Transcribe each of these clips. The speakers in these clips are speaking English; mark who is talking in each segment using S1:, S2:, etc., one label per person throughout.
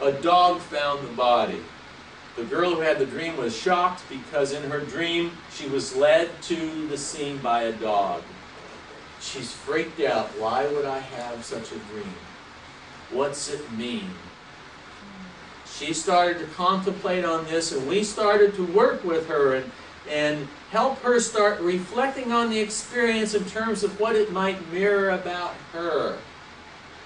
S1: a dog found the body. The girl who had the dream was shocked because in her dream she was led to the scene by a dog. She's freaked out. Why would I have such a dream? What's it mean? She started to contemplate on this, and we started to work with her and help her start reflecting on the experience in terms of what it might mirror about her.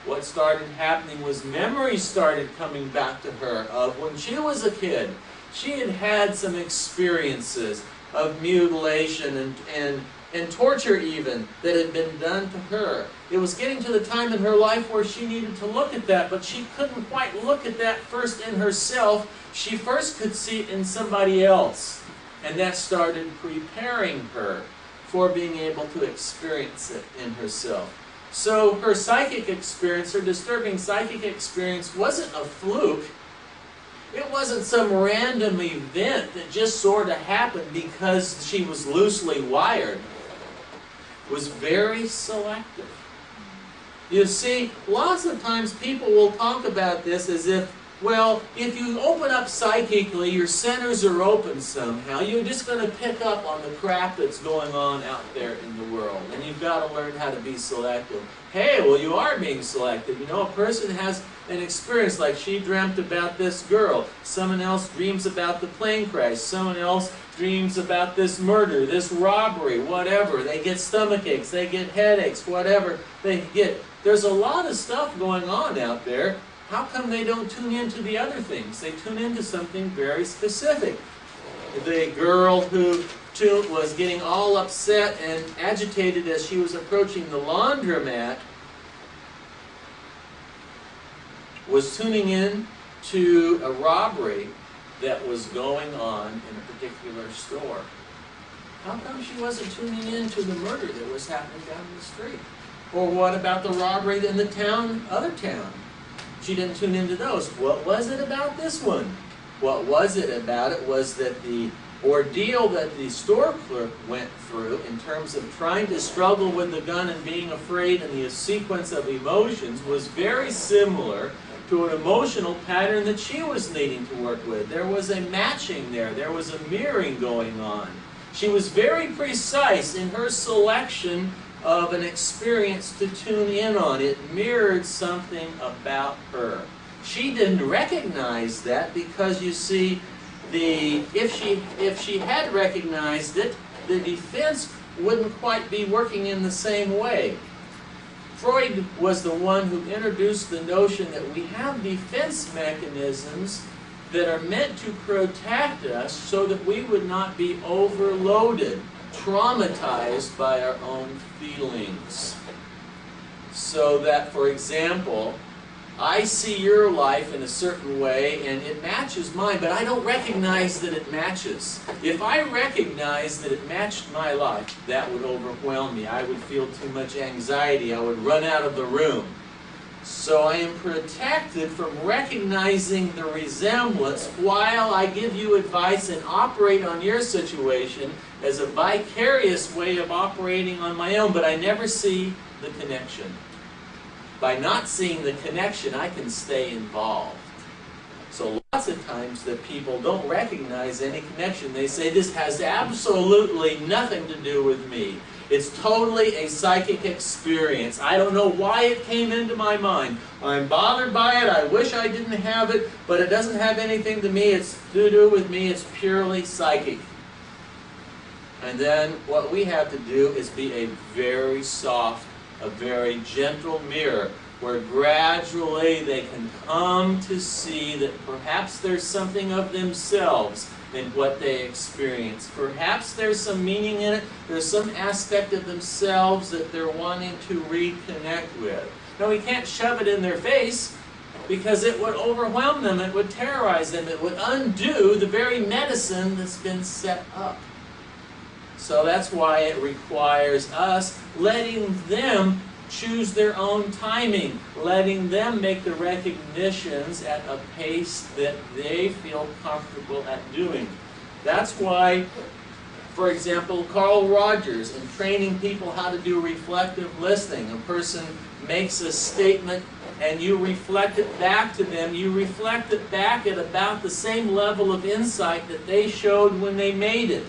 S1: What started happening was memories started coming back to her of when she was a kid. She had had some experiences of mutilation and torture even that had been done to her. It was getting to the time in her life where she needed to look at that, but she couldn't quite look at that first in herself. She first could see it in somebody else. And that started preparing her for being able to experience it in herself. So her psychic experience, her disturbing psychic experience, wasn't a fluke. It wasn't some random event that just sort of happened because she was loosely wired. It was very selective. You see, lots of times people will talk about this as if, well, if you open up psychically, your centers are open somehow. You're just going to pick up on the crap that's going on out there in the world. And you've got to learn how to be selective. Hey, well, you are being selective. You know, a person has an experience like she dreamt about this girl. Someone else dreams about the plane crash. Someone else dreams about this murder, this robbery, whatever. They get stomach aches. They get headaches, whatever they get. There's a lot of stuff going on out there. How come they don't tune into the other things? They tune into something very specific. The girl who was getting all upset and agitated as she was approaching the laundromat was tuning in to a robbery that was going on in a particular store. How come she wasn't tuning in to the murder that was happening down the street? Or what about the robbery in the town, other town? She didn't tune into those. What was it about this one? What was it about it was that the ordeal that the store clerk went through in terms of trying to struggle with the gun and being afraid and the sequence of emotions was very similar to an emotional pattern that she was needing to work with. There was a matching there. There was a mirroring going on. She was very precise in her selection of an experience to tune in on. It mirrored something about her. She didn't recognize that because, you see, if she had recognized it, the defense wouldn't quite be working in the same way. Freud was the one who introduced the notion that we have defense mechanisms that are meant to protect us so that we would not be overloaded, traumatized by our own feelings. So that, for example, I see your life in a certain way and it matches mine, but I don't recognize that it matches. If I recognized that it matched my life, that would overwhelm me. I would feel too much anxiety. I would run out of the room. So I am protected from recognizing the resemblance while I give you advice and operate on your situation as a vicarious way of operating on my own, but I never see the connection. By not seeing the connection, I can stay involved. So lots of times that people don't recognize any connection. They say, this has absolutely nothing to do with me. It's totally a psychic experience. I don't know why it came into my mind. I'm bothered by it. I wish I didn't have it, but it doesn't have anything to me. It's to do with me. It's purely psychic. And then what we have to do is be a very soft, a very gentle mirror where gradually they can come to see that perhaps there's something of themselves in what they experience. Perhaps there's some meaning in it. There's some aspect of themselves that they're wanting to reconnect with. Now, we can't shove it in their face because it would overwhelm them. It would terrorize them. It would undo the very medicine that's been set up. So that's why it requires us letting them choose their own timing, letting them make the recognitions at a pace that they feel comfortable at doing. That's why For example, Carl Rogers, in training people how to do reflective listening. A person makes a statement and you reflect it back to them. You reflect it back at about the same level of insight that they showed when they made it.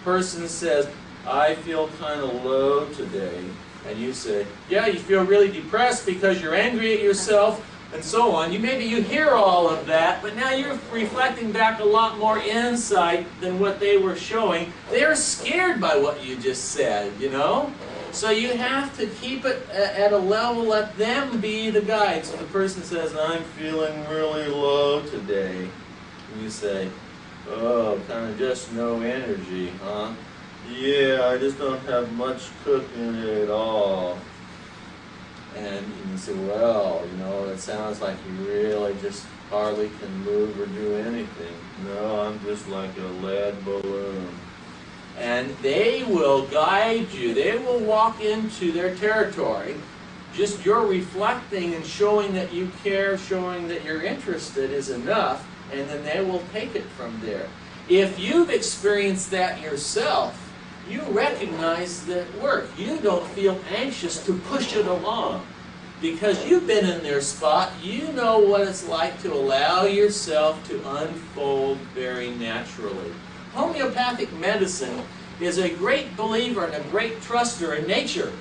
S1: Person says, I feel kind of low today. And you say, yeah, you feel really depressed because you're angry at yourself, and so on. Maybe you hear all of that, but now you're reflecting back a lot more insight than what they were showing. They're scared by what you just said, you know? So you have to keep it at a level, let them be the guide. So the person says, I'm feeling really low today. And you say, oh, kind of just no energy, huh? Yeah, I just don't have much cooking at all. And you say, well, you know, it sounds like you really just hardly can move or do anything. No, I'm just like a lead balloon. And they will guide you. They will walk into their territory. Just your reflecting and showing that you care, showing that you're interested is enough, and then they will take it from there. If you've experienced that yourself, you recognize that work. You don't feel anxious to push it along because you've been in their spot. You know what it's like to allow yourself to unfold very naturally. Homeopathic medicine is a great believer and a great truster in nature.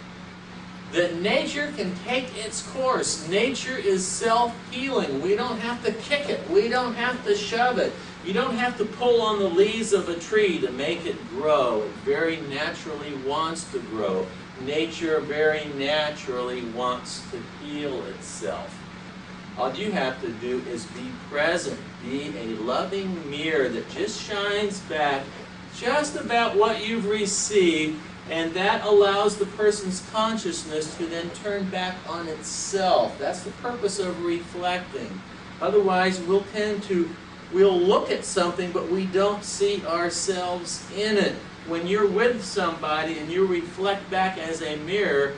S1: That nature can take its course. Nature is self-healing. We don't have to kick it. We don't have to shove it. You don't have to pull on the leaves of a tree to make it grow. It very naturally wants to grow. Nature very naturally wants to heal itself. All you have to do is be present. Be a loving mirror that just shines back just about what you've received, and that allows the person's consciousness to then turn back on itself. That's the purpose of reflecting. Otherwise, we'll look at something, but we don't see ourselves in it. When you're with somebody and you reflect back as a mirror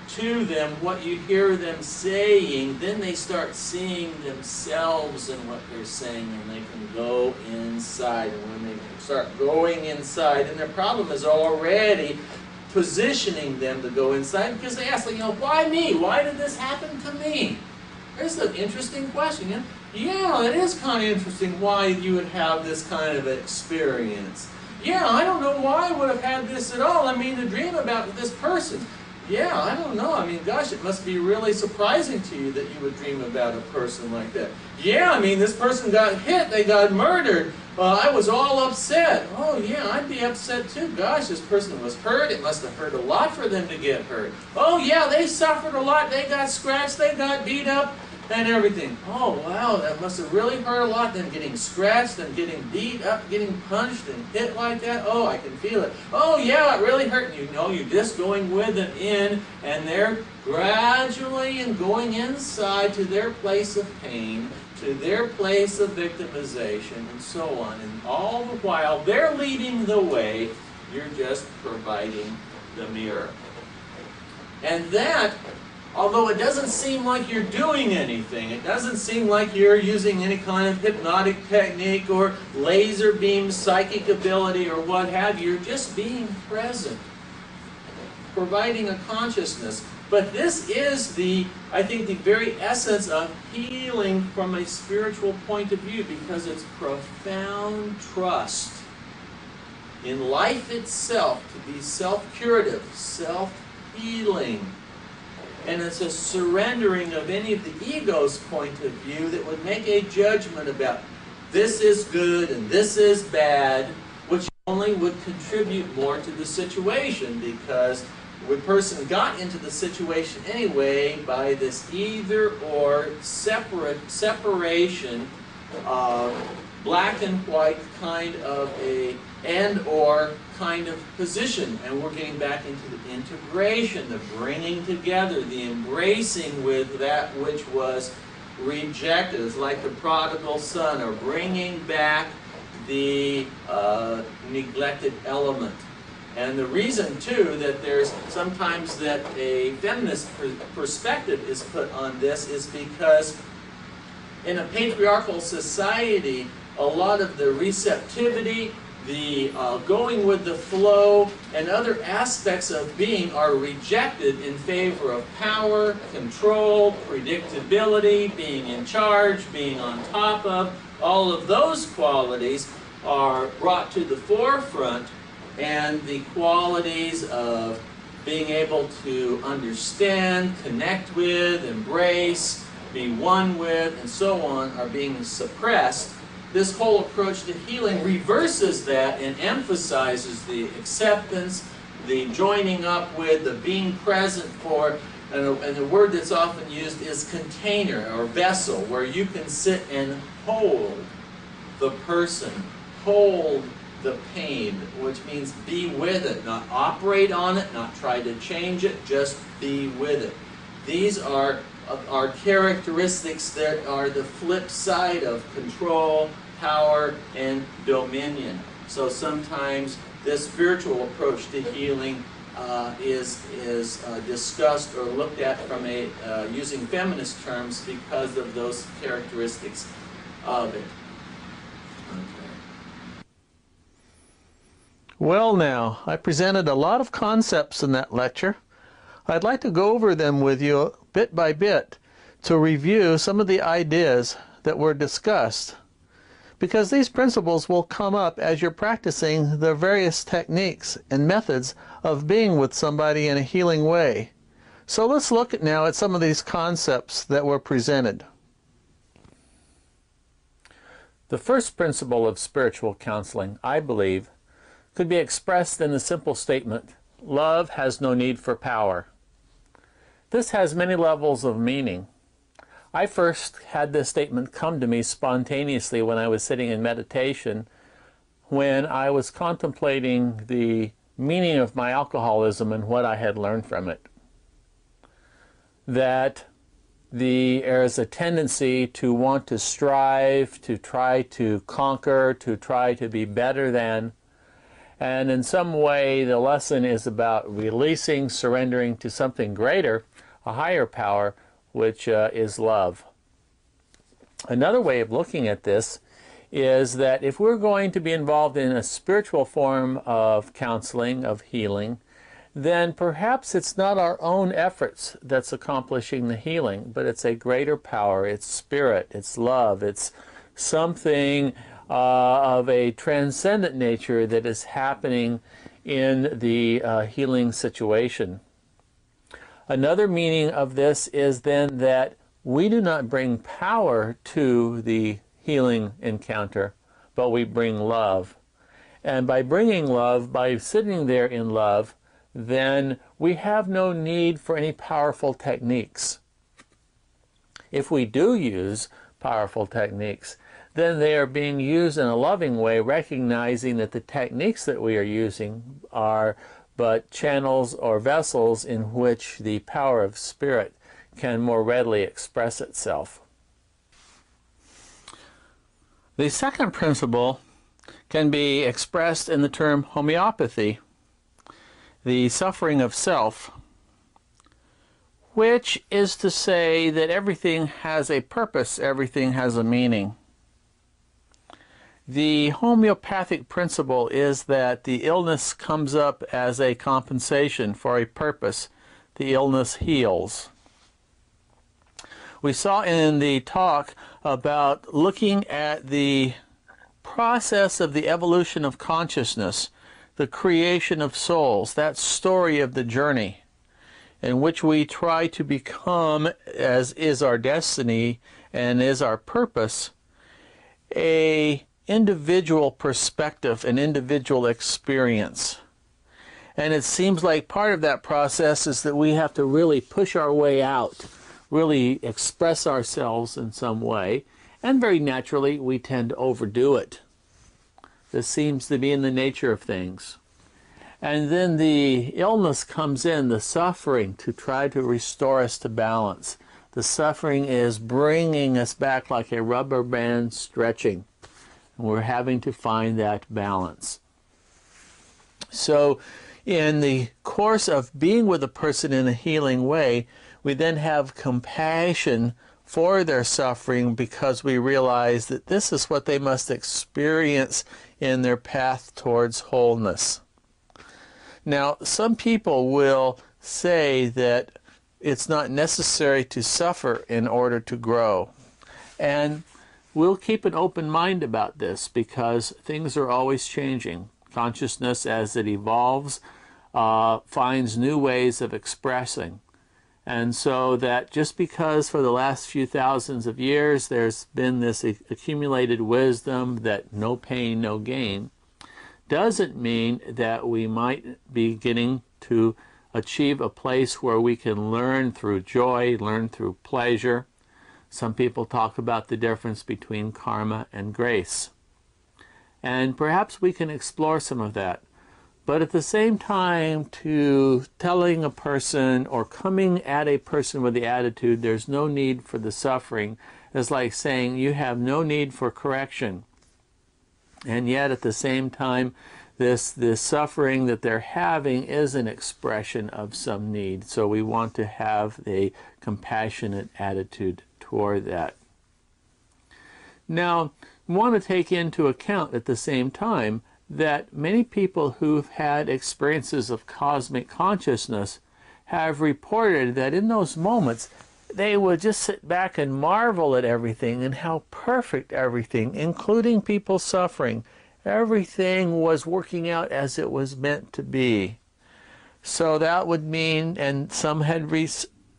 S1: to them what you hear them saying, then they start seeing themselves in what they're saying, and they can go inside. And when they start going inside, and their problem is already positioning them to go inside, because they ask, why me? Why did this happen to me? There's an interesting question. Yeah, it is kind of interesting why you would have this kind of experience. Yeah, I don't know why I would have had this at all. To dream about this person. Yeah, I don't know. Gosh, it must be really surprising to you that you would dream about a person like that. Yeah, this person got hit. They got murdered. I was all upset. Oh, yeah, I'd be upset too. Gosh, this person was hurt. It must have hurt a lot for them to get hurt. Oh, yeah, they suffered a lot. They got scratched. They got beat up and everything. Oh, wow, that must have really hurt a lot, them getting scratched and getting beat up, getting punched and hit like that. Oh, I can feel it. Oh, yeah, it really hurt. You're just going with them in, and they're gradually and going inside to their place of pain, to their place of victimization, and so on. And all the while, they're leading the way. You're just providing the mirror. And that, although it doesn't seem like you're doing anything, it doesn't seem like you're using any kind of hypnotic technique or laser beam psychic ability or what have you, you're just being present, providing a consciousness. But this is I think the very essence of healing from a spiritual point of view, because it's profound trust in life itself to be self-curative, self-healing. And it's a surrendering of any of the ego's point of view that would make a judgment about this is good and this is bad, which only would contribute more to the situation, because the person got into the situation anyway by this either-or separation, black and white kind of a and/or kind of position. And we're getting back into the integration, the bringing together, the embracing with that which was rejected. It's like the prodigal son, or bringing back the neglected element. And the reason, too, that there's sometimes that a feminist perspective is put on this is because in a patriarchal society, a lot of the receptivity the going with the flow and other aspects of being are rejected in favor of power, control, predictability, being in charge, being on top of. All of those qualities are brought to the forefront, and the qualities of being able to understand, connect with, embrace, be one with, and so on are being suppressed. This whole approach to healing reverses that and emphasizes the acceptance, the joining up with, the being present for, and the word that's often used is container or vessel, where you can sit and hold the person, hold the pain, which means be with it, not operate on it, not try to change it, just be with it. These are characteristics that are the flip side of control, power, and dominion. So sometimes this spiritual approach to healing is discussed or looked at from using feminist terms because of those characteristics of it. Okay.
S2: Well now, I presented a lot of concepts in that lecture. I'd like to go over them with you bit by bit to review some of the ideas that were discussed, because these principles will come up as you're practicing the various techniques and methods of being with somebody in a healing way. So let's look now at some of these concepts that were presented. The first principle of spiritual counseling, I believe, could be expressed in the simple statement, love has no need for power. This has many levels of meaning. I first had this statement come to me spontaneously when I was sitting in meditation, when I was contemplating the meaning of my alcoholism and what I had learned from it. That there is a tendency to want to strive, to try to conquer, to try to be better than. And in some way, the lesson is about releasing, surrendering to something greater, a higher power, which is love. Another way of looking at this is that if we're going to be involved in a spiritual form of counseling, of healing, then perhaps it's not our own efforts that's accomplishing the healing, but it's a greater power, it's spirit, it's love, it's something of a transcendent nature that is happening in the healing situation. Another meaning of this is then that we do not bring power to the healing encounter, but we bring love. And by bringing love, by sitting there in love, then we have no need for any powerful techniques. If we do use powerful techniques, then they are being used in a loving way, recognizing that the techniques that we are using are but channels or vessels in which the power of spirit can more readily express itself. The second principle can be expressed in the term homeopathy, the suffering of self, which is to say that everything has a purpose, everything has a meaning. The homeopathic principle is that the illness comes up as a compensation for a purpose. The illness heals. We saw in the talk about looking at the process of the evolution of consciousness, the creation of souls, that story of the journey in which we try to become, as is our destiny and is our purpose, a individual perspective, an individual experience. And it seems like part of that process is that we have to really push our way out, really express ourselves in some way, and very naturally we tend to overdo it. This seems to be in the nature of things. And then the illness comes in, the suffering, to try to restore us to balance. The suffering is bringing us back like a rubber band stretching. And we're having to find that balance. So in the course of being with a person in a healing way, we then have compassion for their suffering because we realize that this is what they must experience in their path towards wholeness. Now, some people will say that it's not necessary to suffer in order to grow. And we'll keep an open mind about this because things are always changing. Consciousness, as it evolves, finds new ways of expressing. And so that just because for the last few thousands of years there's been this accumulated wisdom that no pain, no gain, doesn't mean that we might be getting to achieve a place where we can learn through joy, learn through pleasure. Some people talk about the difference between karma and grace. And perhaps we can explore some of that. But at the same time, to telling a person or coming at a person with the attitude, there's no need for the suffering, is like saying you have no need for correction. And yet at the same time, this suffering that they're having is an expression of some need. So we want to have a compassionate attitude toward that. Now, we want to take into account at the same time that many people who've had experiences of cosmic consciousness have reported that in those moments they would just sit back and marvel at everything and how perfect everything, including people suffering, everything was working out as it was meant to be. So that would mean, and some had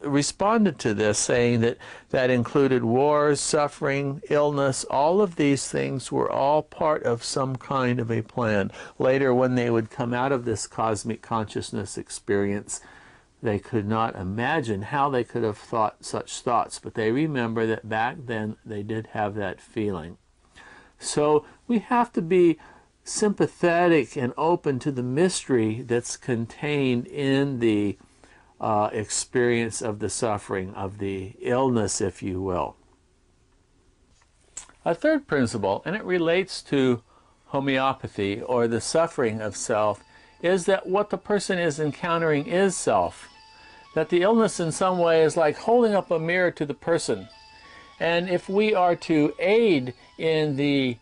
S2: responded to this, saying that that included wars, suffering, illness. All of these things were all part of some kind of a plan. Later, when they would come out of this cosmic consciousness experience, they could not imagine how they could have thought such thoughts, but they remember that back then they did have that feeling. So we have to be sympathetic and open to the mystery that's contained in the experience of the suffering, of the illness, if you will. A third principle, and it relates to homeopathy or the suffering of self, is that what the person is encountering is self. That the illness in some way is like holding up a mirror to the person. And if we are to aid in the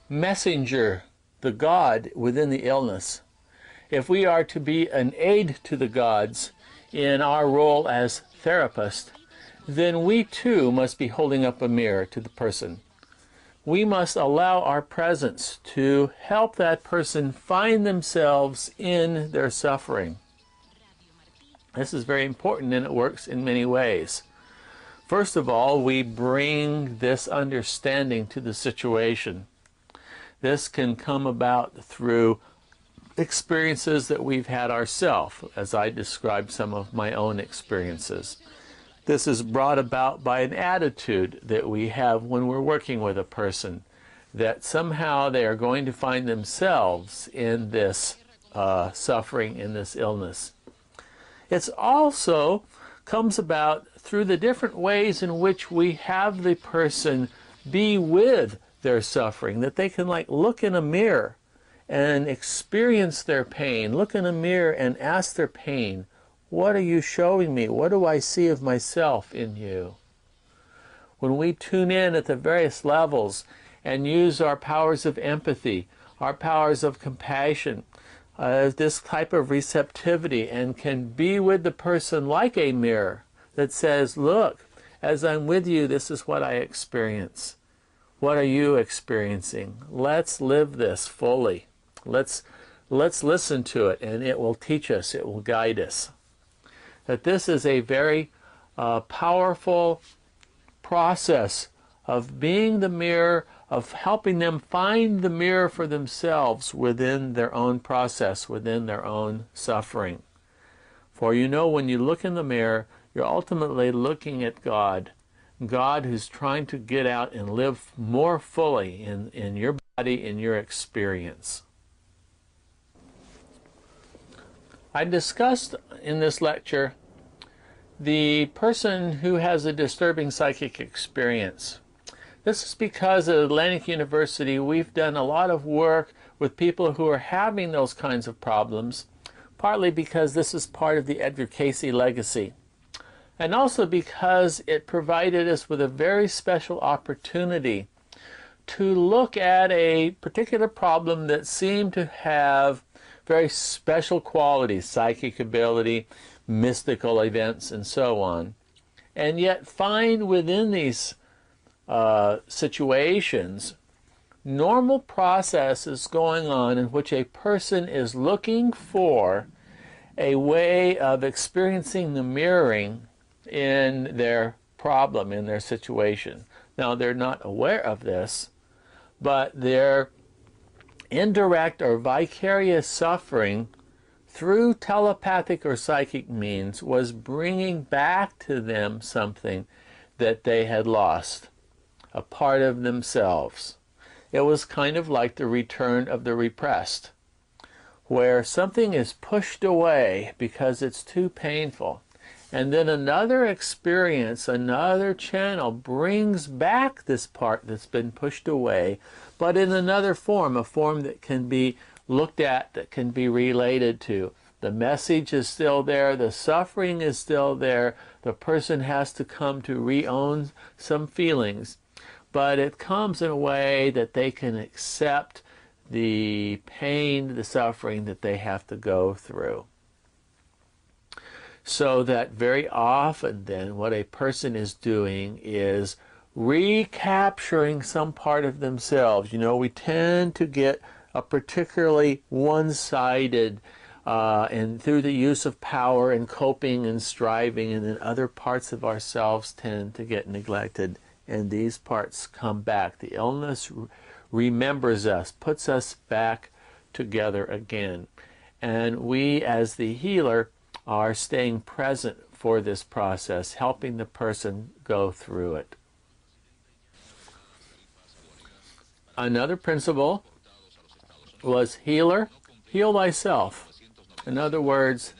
S2: messenger, the God within the illness, if we are to be an aid to the gods in our role as therapist, then we too must be holding up a mirror to the person. We must allow our presence to help that person find themselves in their suffering. This is very important, and it works in many ways. First of all, we bring this understanding to the situation. This can come about through experiences that we've had ourselves, as I described some of my own experiences. This is brought about by an attitude that we have when we're working with a person, that somehow they are going to find themselves in this suffering, in this illness. It also comes about through the different ways in which we have the person be with their suffering, that they can like look in a mirror and experience their pain, look in a mirror and ask their pain, what are you showing me? What do I see of myself in you? When we tune in at the various levels and use our powers of empathy, our powers of compassion, this type of receptivity, and can be with the person like a mirror that says, look, as I'm with you, this is what I experience. What are you experiencing? Let's live this fully. Let's listen to it, and it will teach us, it will guide us. That this is a very powerful process of being the mirror, of helping them find the mirror for themselves within their own process, within their own suffering. For you know, when you look in the mirror, you're ultimately looking at God. God who's trying to get out and live more fully in your body, in your experience. I discussed in this lecture the person who has a disturbing psychic experience. This is because at Atlantic University we've done a lot of work with people who are having those kinds of problems, partly because this is part of the Edgar Cayce legacy. and also because it provided us with a very special opportunity to look at a particular problem that seemed to have very special qualities, psychic ability, mystical events, and so on, and yet find within these situations normal processes going on in which a person is looking for a way of experiencing the mirroring in their problem, in their situation. Now, they're not aware of this, but their indirect or vicarious suffering through telepathic or psychic means was bringing back to them something that they had lost, a part of themselves. It was kind of like the return of the repressed, where something is pushed away because it's too painful. And then another experience, another channel brings back this part that's been pushed away, but in another form, a form that can be looked at, that can be related to. The message is still there, the suffering is still there, the person has to come to re-own some feelings, but it comes in a way that they can accept the pain, the suffering that they have to go through. So that very often then what a person is doing is recapturing some part of themselves. You know, we tend to get a particularly one-sided and through the use of power and coping and striving, and then other parts of ourselves tend to get neglected, and these parts come back. The illness remembers us, puts us back together again, and we as the healer are staying present for this process, helping the person go through it. Another principle was healer, heal thyself. In other words,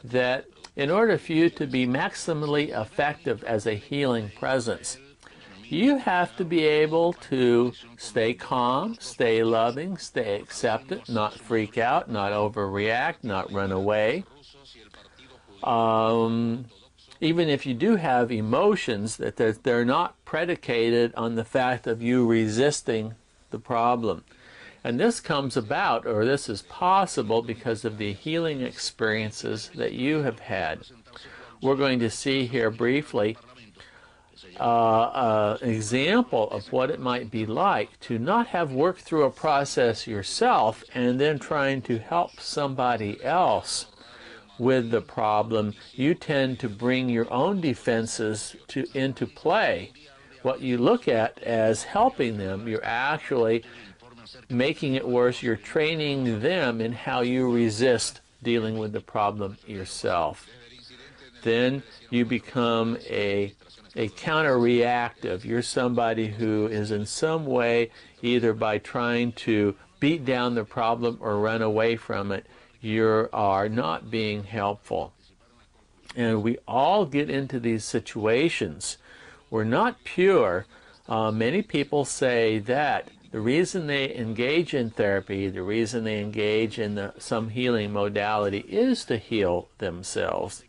S2: that in order for you to be maximally effective as a healing presence, you have to be able to stay calm, stay loving, stay acceptant, not freak out, not overreact, not run away. Even if you do have emotions, that they're not predicated on the fact of you resisting the problem. And this comes about, or this is possible, because of the healing experiences that you have had. We're going to see here briefly an example of what it might be like to not have worked through a process yourself and then trying to help somebody else with the problem. You tend to bring your own defenses into play. What you look at as helping them, you're actually making it worse. You're training them in how you resist dealing with the problem yourself. Then you become a counter-reactive. You're somebody who is in some way, either by trying to beat down the problem or run away from it, you are not being helpful. And we all get into these situations. We're not pure. Many people say that the reason they engage in therapy, the reason they engage in some healing modality is to heal themselves.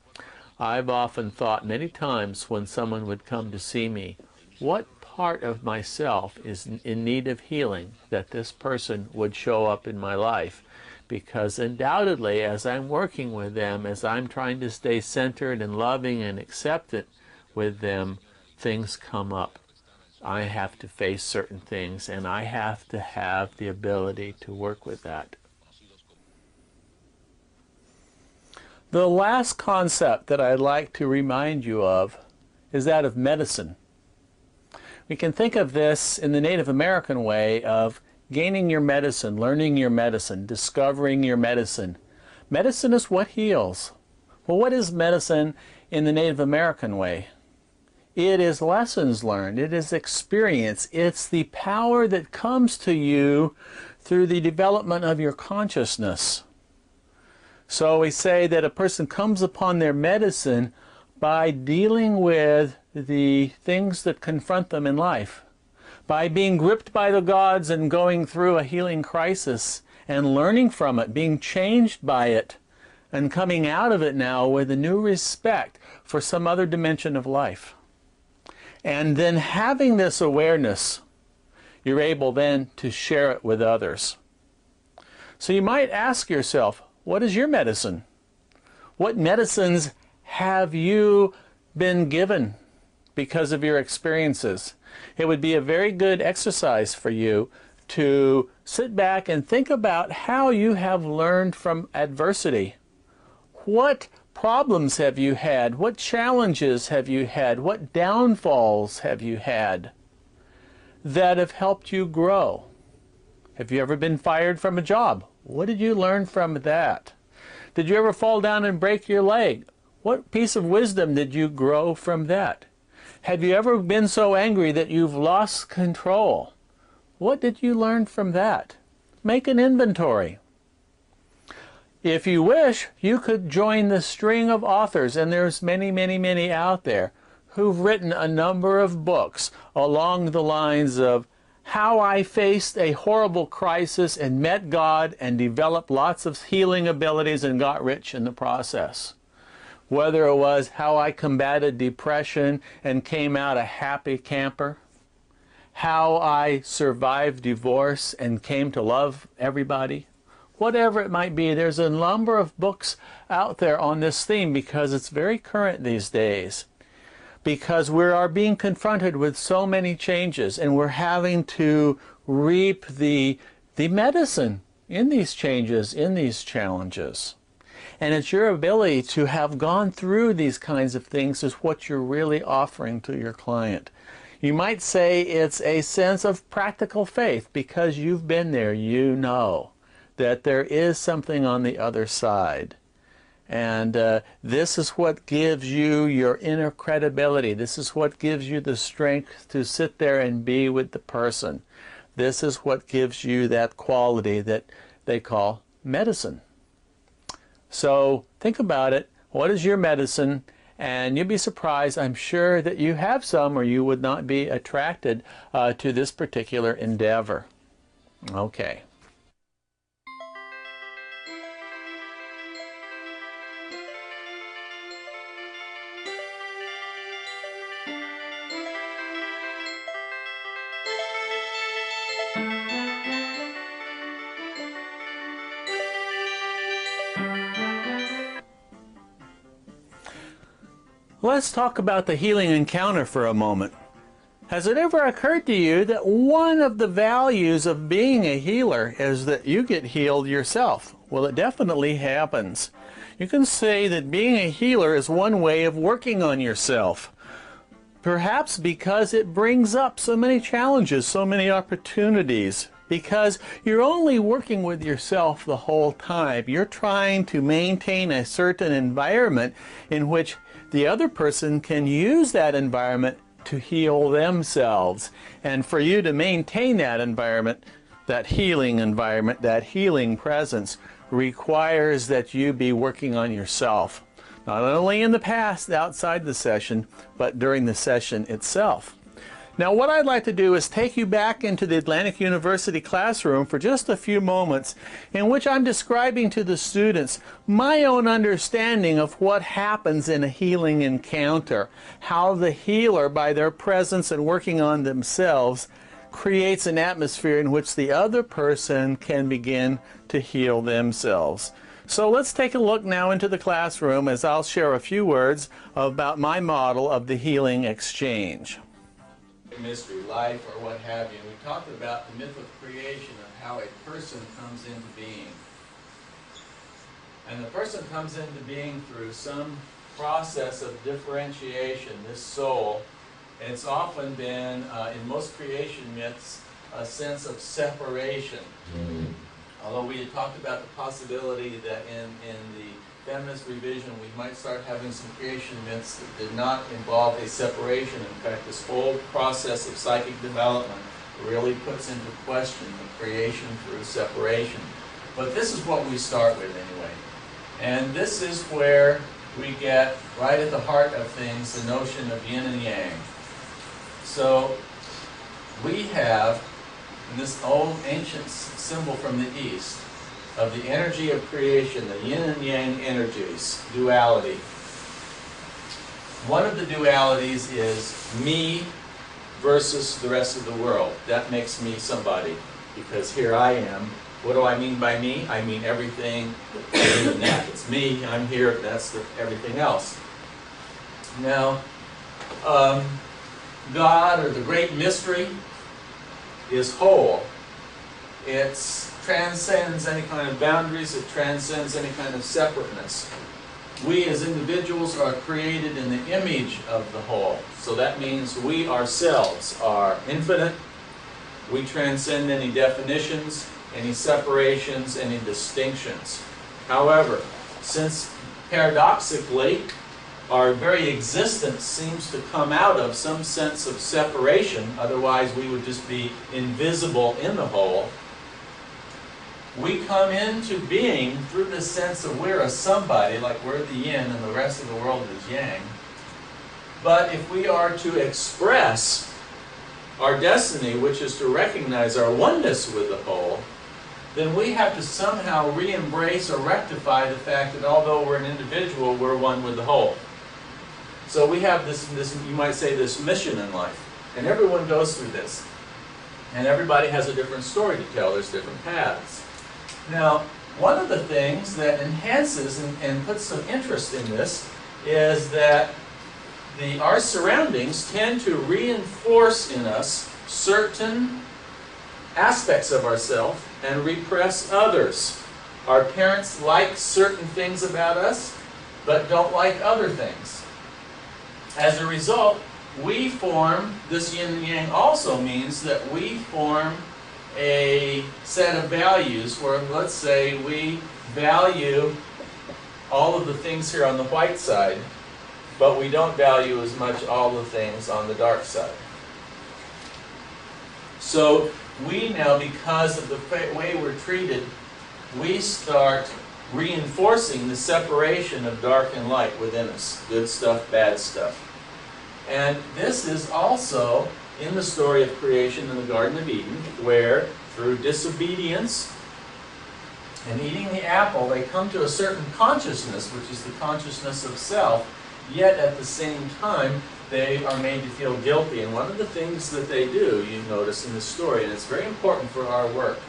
S2: I've often thought many times when someone would come to see me, what part of myself is in need of healing that this person would show up in my life? Because undoubtedly, as I'm working with them, as I'm trying to stay centered and loving and acceptant with them, things come up. I have to face certain things, and I have to have the ability to work with that. The last concept that I'd like to remind you of is that of medicine. We can think of this in the Native American way of gaining your medicine, learning your medicine, discovering your medicine. Medicine is what heals. Well, what is medicine in the Native American way? It is lessons learned. It is experience. It's the power that comes to you through the development of your consciousness. So we say that a person comes upon their medicine by dealing with the things that confront them in life, by being gripped by the gods and going through a healing crisis and learning from it, being changed by it, and coming out of it now with a new respect for some other dimension of life. And then having this awareness, you're able then to share it with others. So you might ask yourself, what is your medicine? What medicines have you been given because of your experiences? It would be a very good exercise for you to sit back and think about how you have learned from adversity. What problems have you had? What challenges have you had? What downfalls have you had that have helped you grow? Have you ever been fired from a job? What did you learn from that? Did you ever fall down and break your leg? What piece of wisdom did you grow from that? Have you ever been so angry that you've lost control? What did you learn from that? Make an inventory. If you wish, you could join the string of authors, and there's many, many, many out there, who've written a number of books along the lines of how I faced a horrible crisis and met God and developed lots of healing abilities and got rich in the process. Whether it was how I combated depression and came out a happy camper, how I survived divorce and came to love everybody, whatever it might be, there's a number of books out there on this theme because it's very current these days. Because we are being confronted with so many changes, and we're having to reap the medicine in these changes, in these challenges. And it's your ability to have gone through these kinds of things is what you're really offering to your client. You might say it's a sense of practical faith because you've been there. You know that there is something on the other side. And this is what gives you your inner credibility. This is what gives you the strength to sit there and be with the person. This is what gives you that quality that they call medicine. So think about it. What is your medicine? And you'll be surprised, I'm sure, that you have some or you would not be attracted to this particular endeavor. Okay. Let's talk about the healing encounter for a moment. Has it ever occurred to you that one of the values of being a healer is that you get healed yourself? Well, it definitely happens. You can say that being a healer is one way of working on yourself. Perhaps because it brings up so many challenges, so many opportunities. Because you're only working with yourself the whole time. You're trying to maintain a certain environment in which the other person can use that environment to heal themselves. And for you to maintain that environment, that healing environment, that healing presence, requires that you be working on yourself. Not only in the past, outside the session, but during the session itself. Now, what I'd like to do is take you back into the Atlantic University classroom for just a few moments in which I'm describing to the students my own understanding of what happens in a healing encounter, how the healer, by their presence and working on themselves, creates an atmosphere in which the other person can begin to heal themselves. So let's take a look now into the classroom as I'll share a few words about my model of the healing exchange.
S1: Mystery, life, or what have you. We talked about the myth of creation, of how a person comes into being. And the person comes into being through some process of differentiation, this soul. And it's often been, in most creation myths, a sense of separation. Although we had talked about the possibility that in the feminist revision we might start having some creation myths that did not involve a separation. In fact, this whole process of psychic development really puts into question the creation through separation. But this is what we start with anyway. And this is where we get right at the heart of things, the notion of yin and yang. So we have this old ancient symbol from the East of the energy of creation, the yin and yang energies, duality. One of the dualities is me versus the rest of the world. That makes me somebody, because here I am. What do I mean by me? I mean everything other than that. It's me, I'm here, that's everything else. Now, God, or the great mystery, is whole. It transcends any kind of boundaries, it transcends any kind of separateness. We as individuals are created in the image of the whole. So that means we ourselves are infinite. We transcend any definitions, any separations, any distinctions. However, since paradoxically our very existence seems to come out of some sense of separation, otherwise we would just be invisible in the whole, we come into being through the sense of we're a somebody, like we're the yin and the rest of the world is yang. But if we are to express our destiny, which is to recognize our oneness with the whole, then we have to somehow re-embrace or rectify the fact that although we're an individual, we're one with the whole. So we have this, you might say, this mission in life. And everyone goes through this. And everybody has a different story to tell. There's different paths. Now, one of the things that enhances and puts some interest in this is that our surroundings tend to reinforce in us certain aspects of ourselves and repress others. Our parents like certain things about us, but don't like other things. As a result, we form, this yin and yang also means that we form a set of values where, let's say, we value all of the things here on the white side, but we don't value as much all the things on the dark side. So we now, because of the way we're treated, we start reinforcing the separation of dark and light within us. Good stuff, bad stuff. And this is also in the story of creation in the Garden of Eden, where through disobedience and eating the apple, they come to a certain consciousness, which is the consciousness of self, yet at the same time, they are made to feel guilty. And one of the things that they do, you notice in the story, and it's very important for our work,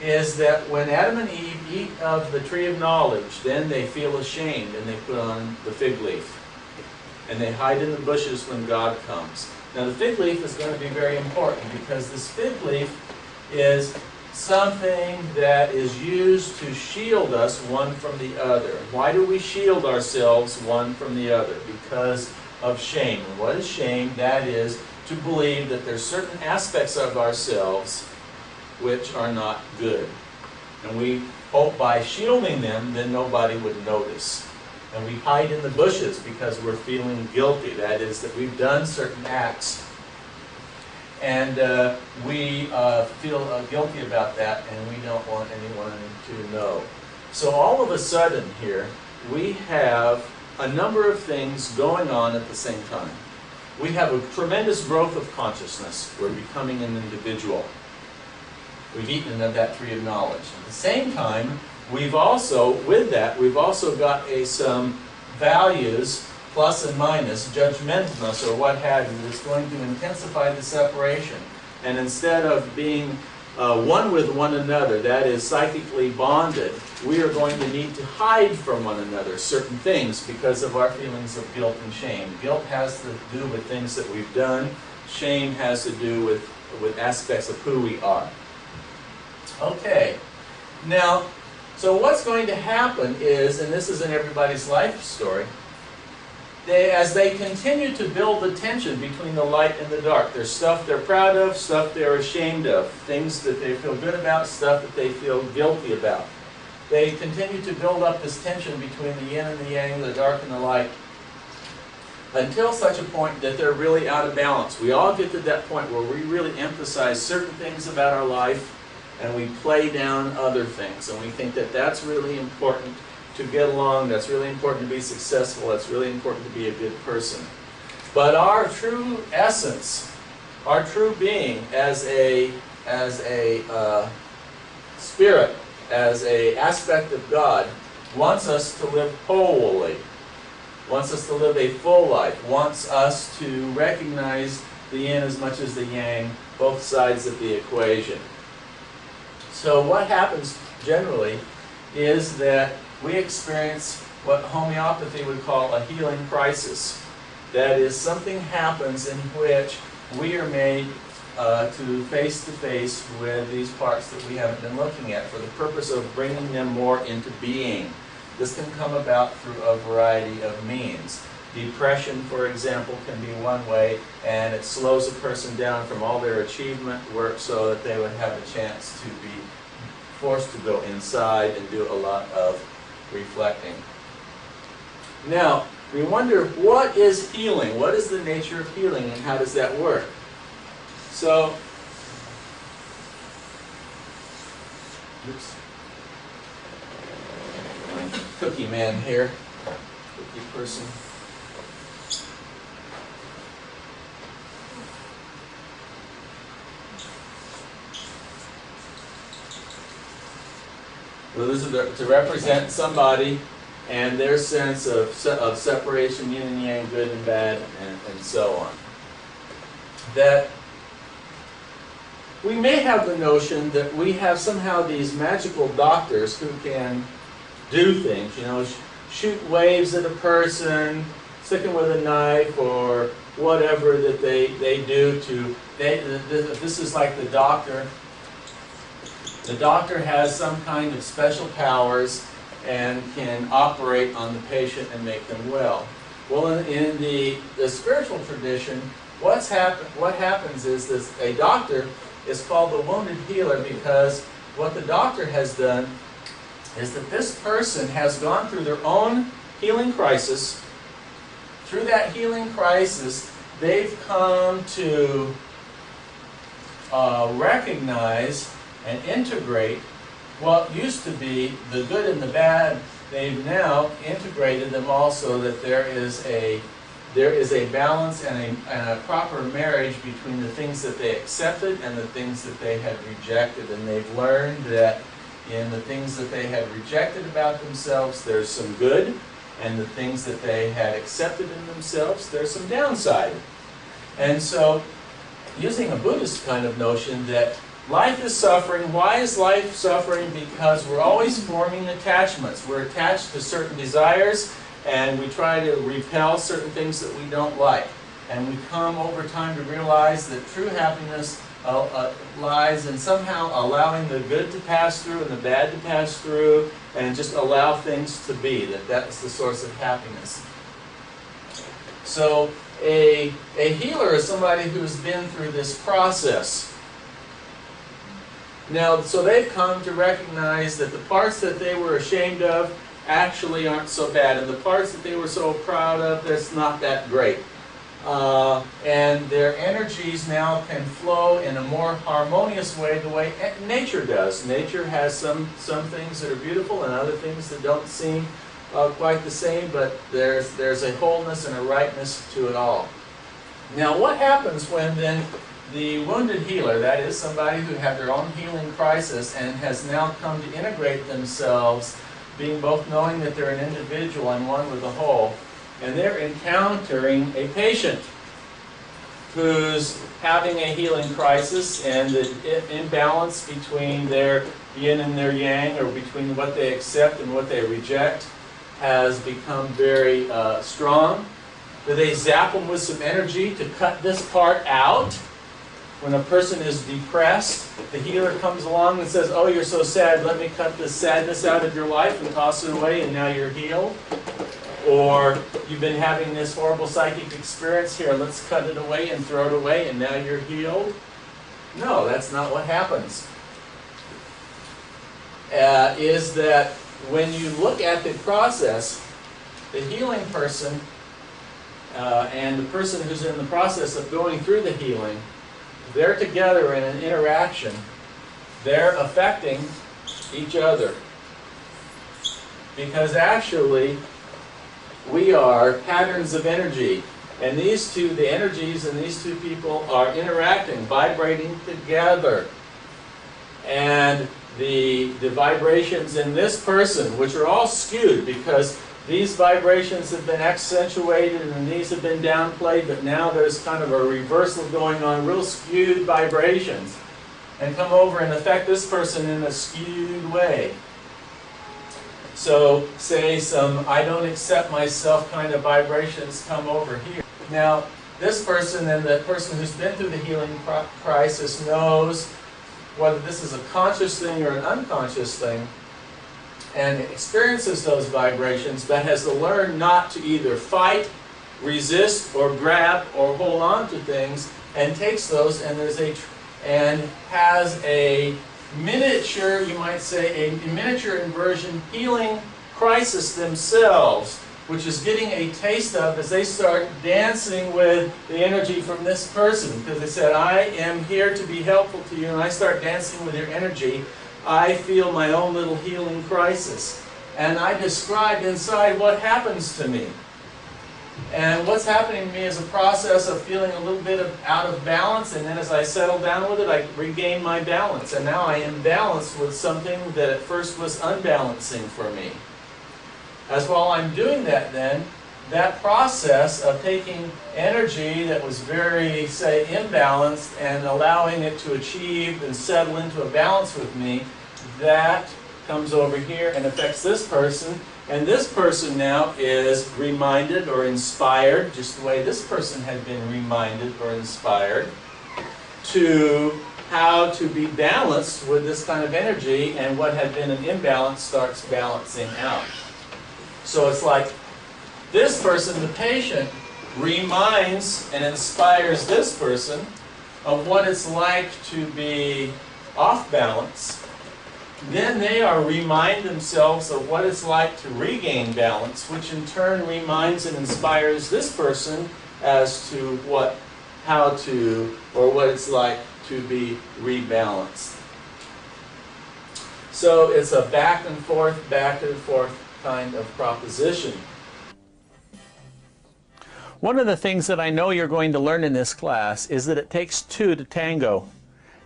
S1: is that when Adam and Eve eat of the tree of knowledge, then they feel ashamed and they put on the fig leaf. And they hide in the bushes when God comes. Now the fig leaf is going to be very important because this fig leaf is something that is used to shield us one from the other. Why do we shield ourselves one from the other? Because of shame. And what is shame? That is to believe that there's certain aspects of ourselves which are not good. And we hope by shielding them, then nobody would notice. And we hide in the bushes because we're feeling guilty. That is, that we've done certain acts. And we feel guilty about that, and we don't want anyone to know. So all of a sudden here, we have a number of things going on at the same time. We have a tremendous growth of consciousness. We're becoming an individual. We've eaten of that tree of knowledge. At the same time, we've also, with that, we've also got some values, plus and minus, judgmentalness or what have you, that's going to intensify the separation. And instead of being one with one another, that is psychically bonded, we are going to need to hide from one another certain things because of our feelings of guilt and shame. Guilt has to do with things that we've done. Shame has to do with aspects of who we are. Okay. Now, so what's going to happen is, and this is in everybody's life story, as they continue to build the tension between the light and the dark, there's stuff they're proud of, stuff they're ashamed of, things that they feel good about, stuff that they feel guilty about. They continue to build up this tension between the yin and the yang, the dark and the light, until such a point that they're really out of balance. We all get to that point where we really emphasize certain things about our life and we play down other things, and we think that that's really important to get along, that's really important to be successful, that's really important to be a good person. But our true essence, our true being as a spirit, as an aspect of God, wants us to live wholly. wants us to live a full life, wants us to recognize the yin as much as the yang, both sides of the equation. So what happens generally is that we experience what homeopathy would call a healing crisis. That is, something happens in which we are made to face with these parts that we haven't been looking at for the purpose of bringing them more into being. This can come about through a variety of means. Depression, for example, can be one way, and it slows a person down from all their achievement work so that they would have a chance to be forced to go inside and do a lot of reflecting. Now, we wonder, what is healing? What is the nature of healing, and how does that work? So, oops. Cookie man here, cookie person. Well, this is to represent somebody and their sense of separation, yin and yang, good and bad, and so on. That we may have the notion that we have somehow these magical doctors who can do things, you know, shoot waves at a person, stick them with a knife, or whatever that they do to, this is like the doctor. The doctor has some kind of special powers and can operate on the patient and make them well. Well, in the spiritual tradition, what happens is this: a doctor is called the wounded healer because what the doctor has done is that this person has gone through their own healing crisis. Through that healing crisis, they've come to recognize and integrate what used to be the good and the bad. They've now integrated them all so that there is a balance and a proper marriage between the things that they accepted and the things that they had rejected. And they've learned that in the things that they had rejected about themselves, there's some good, and the things that they had accepted in themselves, there's some downside. And so, using a Buddhist kind of notion that life is suffering. Why is life suffering? Because we're always forming attachments. We're attached to certain desires, and we try to repel certain things that we don't like. And we come over time to realize that true happiness lies in somehow allowing the good to pass through and the bad to pass through, and just allow things to be. That's the source of happiness. So a healer is somebody who's been through this process. Now, so they've come to recognize that the parts that they were ashamed of actually aren't so bad, and the parts that they were so proud of, that's not that great. And their energies now can flow in a more harmonious way, the way nature does. Nature has some things that are beautiful and other things that don't seem quite the same, but there's a wholeness and a rightness to it all. Now, what happens when then the wounded healer, that is somebody who had their own healing crisis and has now come to integrate themselves, being both knowing that they're an individual and one with the whole, and they're encountering a patient who's having a healing crisis, and the imbalance between their yin and their yang, or between what they accept and what they reject, has become very strong. Do they zap them with some energy to cut this part out? When a person is depressed, the healer comes along and says, "Oh, you're so sad, let me cut this sadness out of your life and toss it away, and now you're healed." Or, "You've been having this horrible psychic experience, here, let's cut it away and throw it away, and now you're healed." No, that's not what happens. Is that when you look at the process, the healing person and the person who's in the process of going through the healing, they're together in an interaction. They're affecting each other. Because actually, we are patterns of energy. And these two, the energies in these two people are interacting, vibrating together. And the vibrations in this person, which are all skewed because these vibrations have been accentuated and these have been downplayed, but now there's kind of a reversal going on, real skewed vibrations, and come over and affect this person in a skewed way. So say some I don't accept myself kind of vibrations come over here. Now this person and the person who's been through the healing crisis knows whether this is a conscious thing or an unconscious thing, and experiences those vibrations, but has to learn not to either fight, resist, or grab, or hold on to things, and takes those and has a miniature, you might say, a miniature inversion healing crisis themselves, which is getting a taste of as they start dancing with the energy from this person. Because they said, I am here to be helpful to you, and I start dancing with your energy, I feel my own little healing crisis. And I describe inside what happens to me. And what's happening to me is a process of feeling a little bit out of balance, and then as I settle down with it, I regain my balance. And now I am balanced with something that at first was unbalancing for me. As while I'm doing that then, that process of taking energy that was very, say, imbalanced and allowing it to achieve and settle into a balance with me, that comes over here and affects this person. And this person now is reminded or inspired, just the way this person had been reminded or inspired, to how to be balanced with this kind of energy, and what had been an imbalance starts balancing out. So it's like this person, the patient, reminds and inspires this person of what it's like to be off balance. Then they remind themselves of what it's like to regain balance, which in turn reminds and inspires this person as to what it's like to be rebalanced. So it's a back and forth kind of proposition.
S2: One of the things that I know you're going to learn in this class is that it takes two to tango.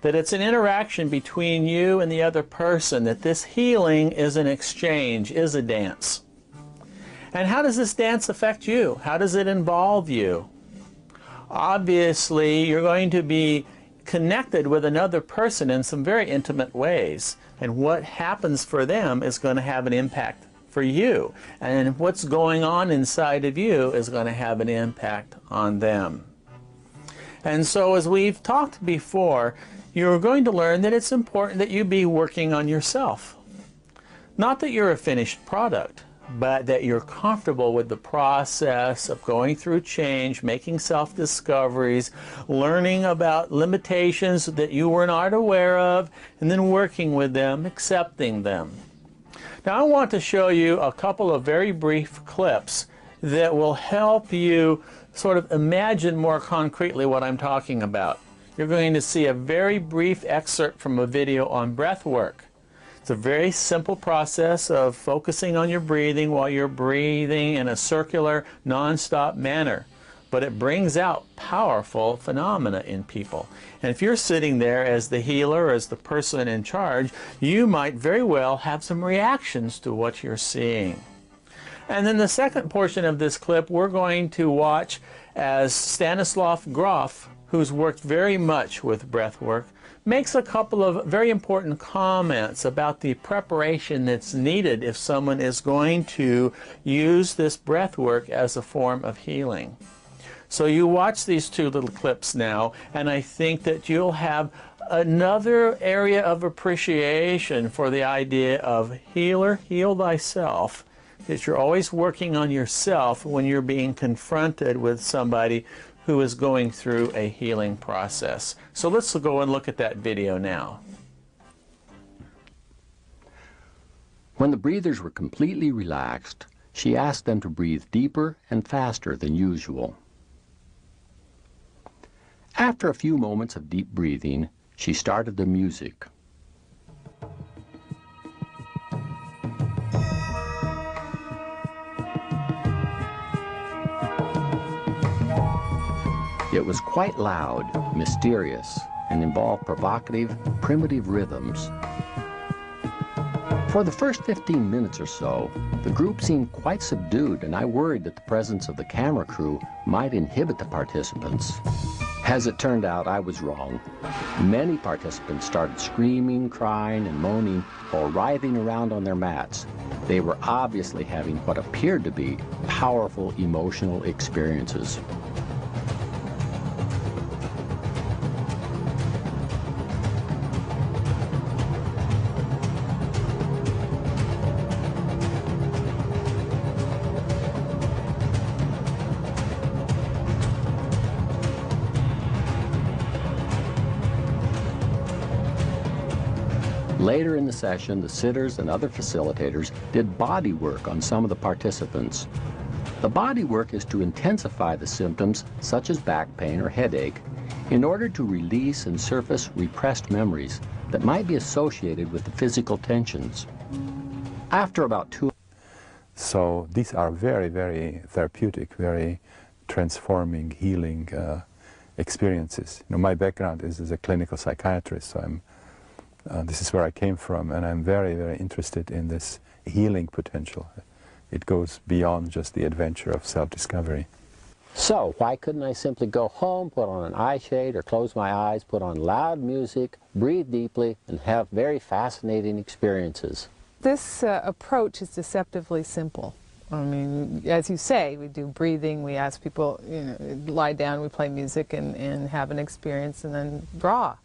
S2: That it's an interaction between you and the other person, that this healing is an exchange, is a dance. And how does this dance affect you? How does it involve you? Obviously, you're going to be connected with another person in some very intimate ways. And what happens for them is going to have an impact for you. And what's going on inside of you is going to have an impact on them. And so as we've talked before, you're going to learn that it's important that you be working on yourself. Not that you're a finished product, but that you're comfortable with the process of going through change, making self-discoveries, learning about limitations that you were not aware of, and then working with them, accepting them. Now I want to show you a couple of very brief clips that will help you sort of imagine more concretely what I'm talking about. You're going to see a very brief excerpt from a video on breath work. It's a very simple process of focusing on your breathing while you're breathing in a circular, non-stop manner. But it brings out powerful phenomena in people. And if you're sitting there as the healer, as the person in charge, you might very well have some reactions to what you're seeing. And then the second portion of this clip we're going to watch as Stanislav Grof, who's worked very much with breath work, makes a couple of very important comments about the preparation that's needed if someone is going to use this breath work as a form of healing. So you watch these two little clips now, and I think that you'll have another area of appreciation for the idea of healer, heal thyself, that you're always working on yourself when you're being confronted with somebody who is going through a healing process. So let's go and look at that video now.
S3: When the breathers were completely relaxed, she asked them to breathe deeper and faster than usual. After a few moments of deep breathing, she started the music. It was quite loud, mysterious, and involved provocative, primitive rhythms. For the first 15 minutes or so, the group seemed quite subdued, and I worried that the presence of the camera crew might inhibit the participants. As it turned out, I was wrong. Many participants started screaming, crying, and moaning while writhing around on their mats. They were obviously having what appeared to be powerful emotional experiences. Later in the session, the sitters and other facilitators did body work on some of the participants. The body work is to intensify the symptoms, such as back pain or headache, in order to release and surface repressed memories that might be associated with the physical tensions. After about 2
S4: So these are very, very therapeutic, very transforming, healing experiences. You know, my background is as a clinical psychiatrist, so this is where I came from, and I'm very, very interested in this healing potential. It goes beyond just the adventure of self-discovery.
S3: So, why couldn't I simply go home, put on an eye shade, or close my eyes, put on loud music, breathe deeply, and have very fascinating experiences?
S5: This approach is deceptively simple. I mean, as you say, we do breathing, we ask people, lie down, we play music and have an experience and then draw.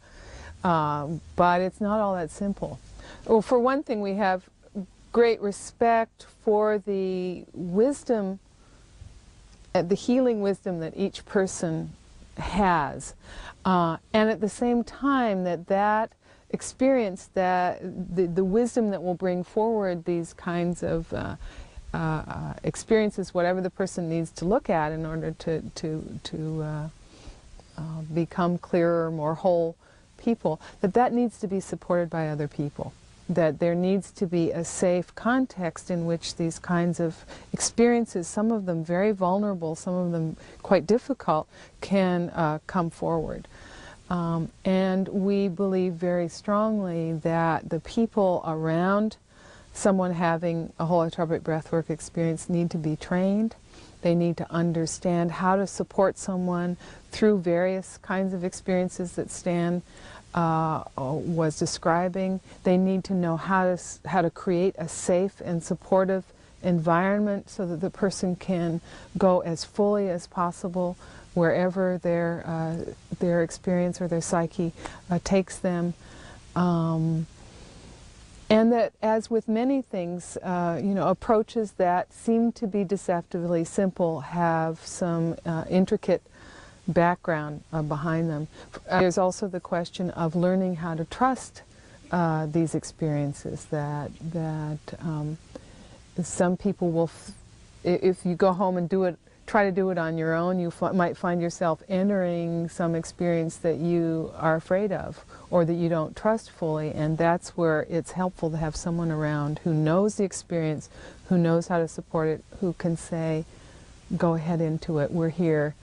S5: But it's not all that simple. Well, for one thing, we have great respect for the wisdom, the healing wisdom that each person has. And at the same time, that experience, that the wisdom that will bring forward these kinds of experiences, whatever the person needs to look at in order to become clearer, more whole people, that needs to be supported by other people, that there needs to be a safe context in which these kinds of experiences, some of them very vulnerable, some of them quite difficult, can come forward. And we believe very strongly that the people around someone having a holotropic breathwork experience need to be trained. They need to understand how to support someone through various kinds of experiences that Stan was describing. They need to know how to create a safe and supportive environment so that the person can go as fully as possible wherever their experience or their psyche takes them. And that, as with many things, approaches that seem to be deceptively simple have some intricate background behind them. There's also the question of learning how to trust these experiences, that some people will, if you go home and try to do it on your own, you might find yourself entering some experience that you are afraid of or that you don't trust fully, and that's where it's helpful to have someone around who knows the experience, who knows how to support it, who can say, go ahead into it, we're here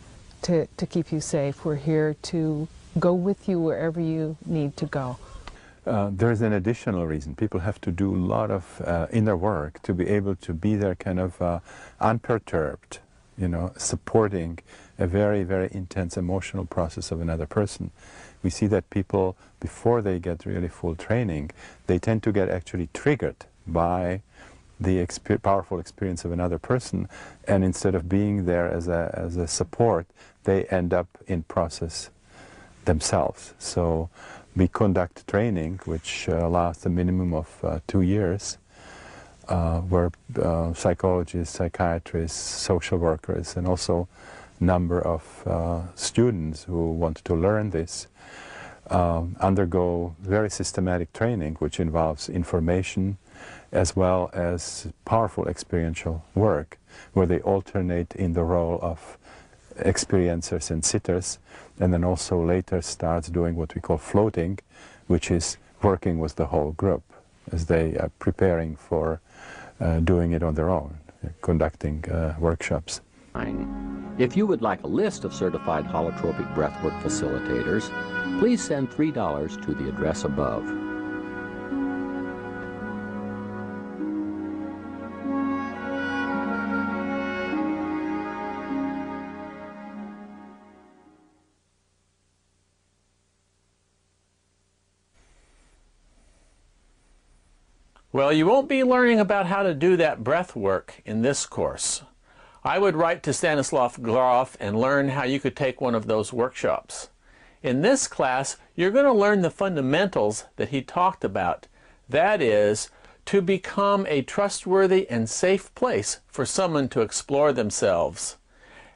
S5: to keep you safe, we're here to go with you wherever you need to go.
S4: There's an additional reason. People have to do a lot of inner work to be able to be there kind of unperturbed, supporting a very, very intense emotional process of another person. We see that people, before they get really full training, they tend to get actually triggered by the powerful experience of another person, and instead of being there as a support, they end up in process themselves. So we conduct training which lasts a minimum of 2 years, where psychologists, psychiatrists, social workers, and also number of students who want to learn this undergo very systematic training, which involves information as well as powerful experiential work, where they alternate in the role of experiencers and sitters, and then also later starts doing what we call floating, which is working with the whole group as they are preparing for doing it on their own, conducting workshops.
S3: If you would like a list of certified holotropic breathwork facilitators, please send $3 to the address above.
S2: Well, you won't be learning about how to do that breath work in this course. I would write to Stanislav Grof and learn how you could take one of those workshops. In this class, you're going to learn the fundamentals that he talked about. That is, to become a trustworthy and safe place for someone to explore themselves.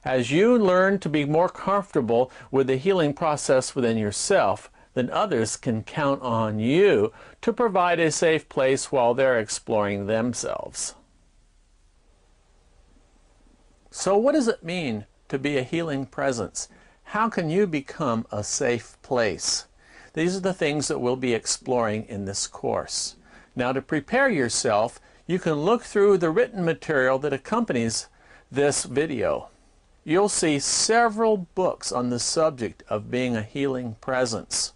S2: As you learn to be more comfortable with the healing process within yourself, then others can count on you to provide a safe place while they're exploring themselves. So what does it mean to be a healing presence? How can you become a safe place? These are the things that we'll be exploring in this course. Now, to prepare yourself, you can look through the written material that accompanies this video. You'll see several books on the subject of being a healing presence.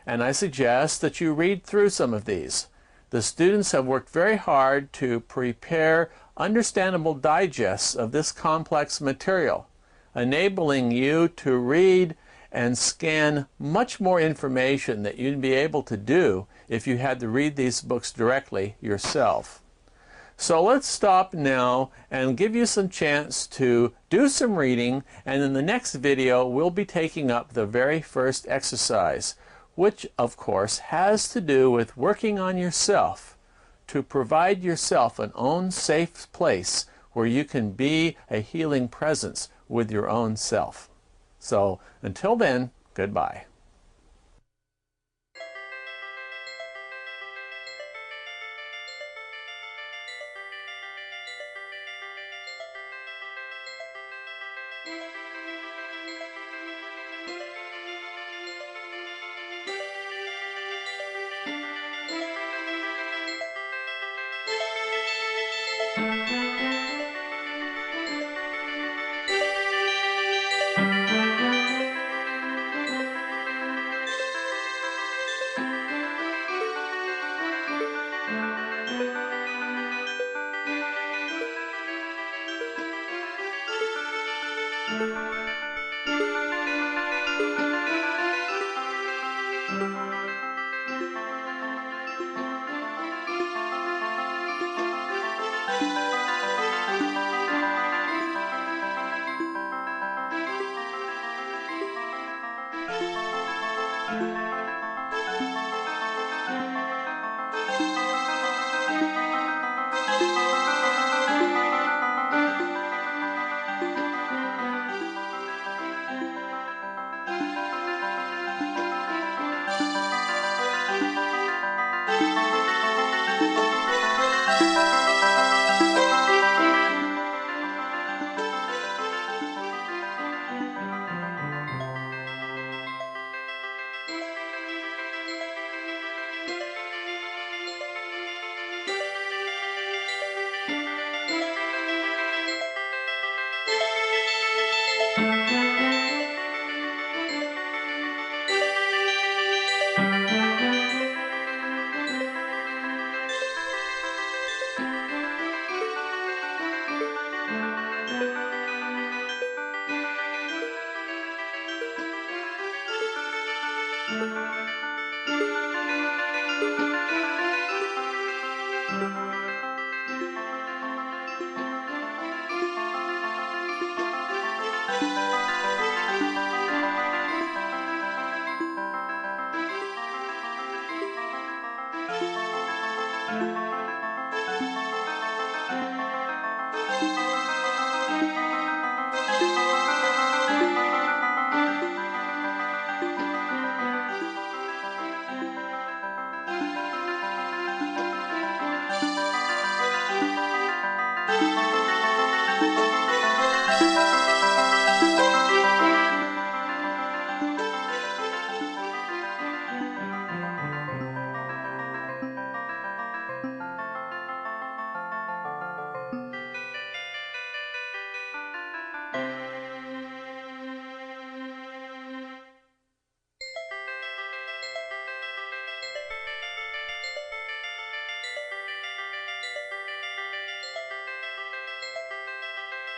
S2: And I suggest that you read through some of these. The students have worked very hard to prepare understandable digests of this complex material, enabling you to read and scan much more information that you'd be able to do if you had to read these books directly yourself. So let's stop now and give you some chance to do some reading, and in the next video we'll be taking up the very first exercise, which of course has to do with working on yourself to provide yourself an own safe place where you can be a healing presence with your own self. So until then, goodbye.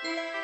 S6: Thank you.